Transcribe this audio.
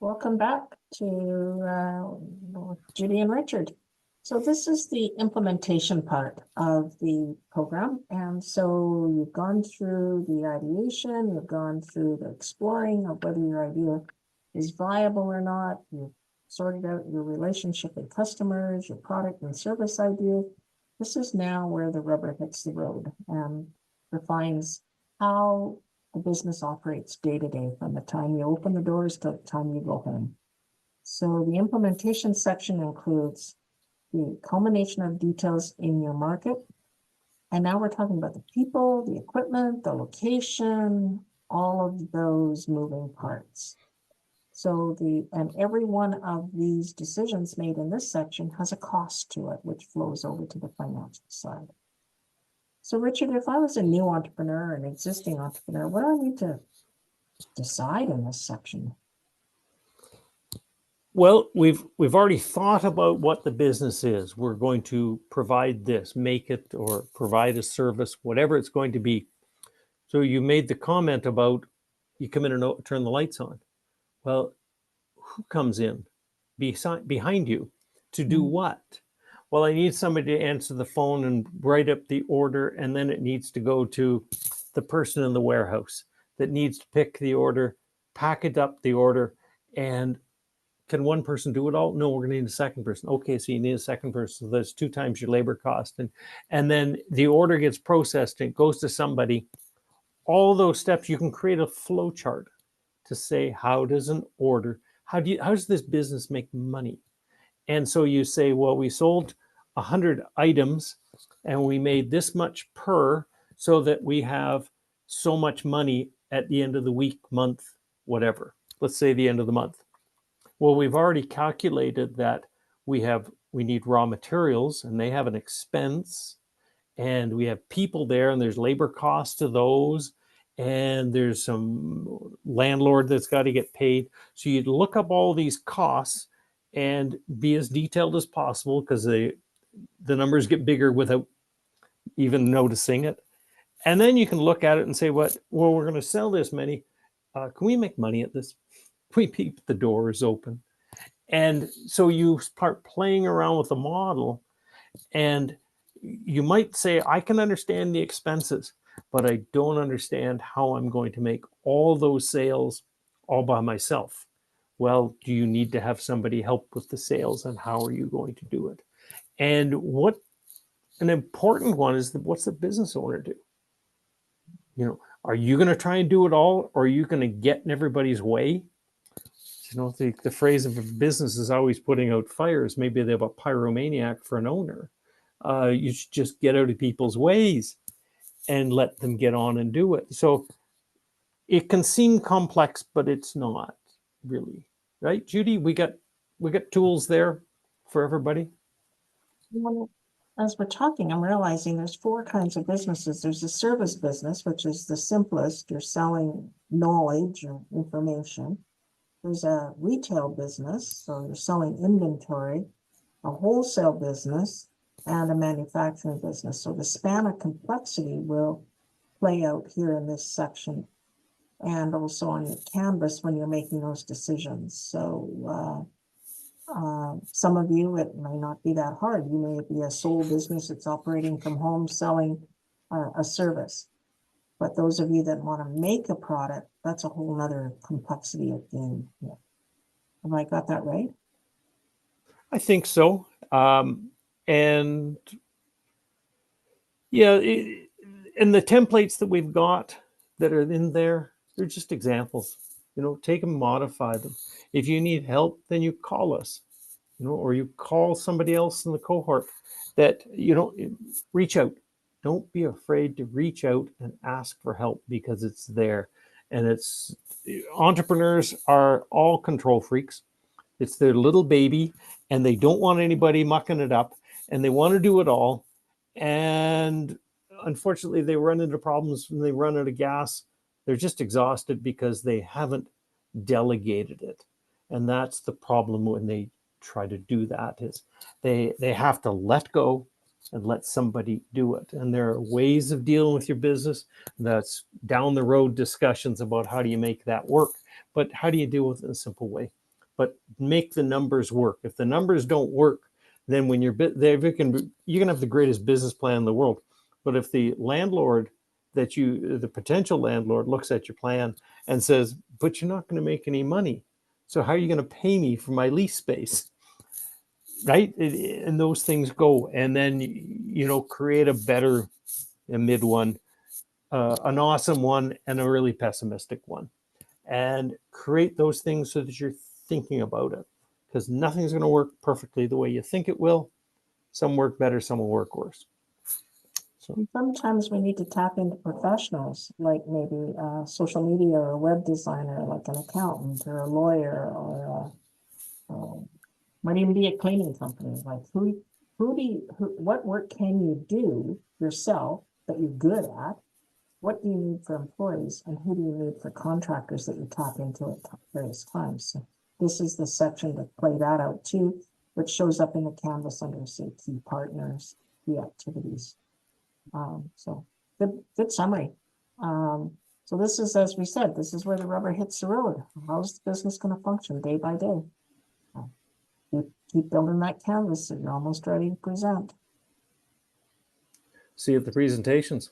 Welcome back to Judy and Richard. So this is the implementation part of the program. And so you've gone through the ideation, you've gone through the exploring of whether your idea is viable or not. You've sorted out your relationship with customers, your product and service idea. This is now where the rubber hits the road and defines how the business operates day to day from the time you open the doors to the time you go home. So the implementation section includes the culmination of details in your market. And now we're talking about the people, the equipment, the location, all of those moving parts. So and every one of these decisions made in this section has a cost to it, which flows over to the financial side. So Richard, if I was a new entrepreneur, an existing entrepreneur, what do I need to decide in this section? Well, we've already thought about what the business is. We're going to provide this, make it, or provide a service, whatever it's going to be. So you made the comment about you come in and turn the lights on. Well, who comes in behind you to do what? Well, I need somebody to answer the phone and write up the order, and then it needs to go to the person in the warehouse that needs to pick the order, package up the order, and can one person do it all? No, we're going to need a second person. Okay, so you need a second person. So there's 2 times your labor cost. And then the order gets processed and it goes to somebody. All those steps, you can create a flow chart to say, how does this business make money? And so you say, well, we sold 100 items and we made this much per, so that we have so much money at the end of the week, month, whatever. Let's say the end of the month. Well, we've already calculated that we need raw materials and they have an expense, and we have people there and there's labor costs to those, and there's some landlord that's got to get paid. So you'd look up all these costs and be as detailed as possible, because the numbers get bigger without even noticing it. And then you can look at it and say, well, we're going to sell this many. Can we make money at this? We keep the doors open. And so you start playing around with the model, and you might say, I can understand the expenses, but I don't understand how I'm going to make all those sales all by myself. Well, do you need to have somebody help with the sales, and how are you going to do it? And what an important one is, what's the business owner do? Are you going to try and do it all, or are you going to get in everybody's way? The phrase of a business is always putting out fires. Maybe they have a pyromaniac for an owner. You should just get out of people's ways and let them get on and do it. So it can seem complex, but it's not really, right, Judy? We got tools there for everybody. Well, as we're talking, I'm realizing there's 4 kinds of businesses. There's a service business, which is the simplest. You're selling knowledge or information. There's a retail business, so you're selling inventory, a wholesale business, and a manufacturing business. So the span of complexity will play out here in this section, and also on your canvas when you're making those decisions. So some of you, it may not be that hard. You may be a sole business that's operating from home, selling a service. But those of you that want to make a product, that's a whole other complexity of game. Yeah. Have I got that right? I think so. And yeah, and the templates that we've got that are in there, they're just examples. Take them, modify them. If you need help, then you call us, or you call somebody else in the cohort that, reach out. Don't be afraid to reach out and ask for help, because it's there. And entrepreneurs are all control freaks. It's their little baby, and they don't want anybody mucking it up, and they want to do it all. And unfortunately, they run into problems when they run out of gas. They're just exhausted because they haven't delegated it. And that's the problem when they try to do that, is they have to let go and let somebody do it. And there are ways of dealing with your business. That's down the road discussions about how do you make that work. But how do you deal with it in a simple way? but make the numbers work. If the numbers don't work, then when you can have the greatest business plan in the world, but if the landlord the potential landlord looks at your plan and says, but you're not going to make any money, so how are you going to pay me for my lease space? Right? And those things go, and then, create a mid one, an awesome one, and a really pessimistic one, and create those things so that you're thinking about it, because nothing's going to work perfectly the way you think it will. Some work better, some will work worse. So sometimes we need to tap into professionals, like maybe a social media or a web designer, like an accountant or a lawyer, or might even be a cleaning company. Like what work can you do yourself that you're good at? What do you need for employees, and who do you need for contractors that you tap into at various times? So this is the section to play that out too, which shows up in the canvas under, say, key partners, key activities. So good summary. So this is, as we said, this is where the rubber hits the road. How's the business going to function day by day? Keep building that canvas so you're almost ready to present. see you at the presentations.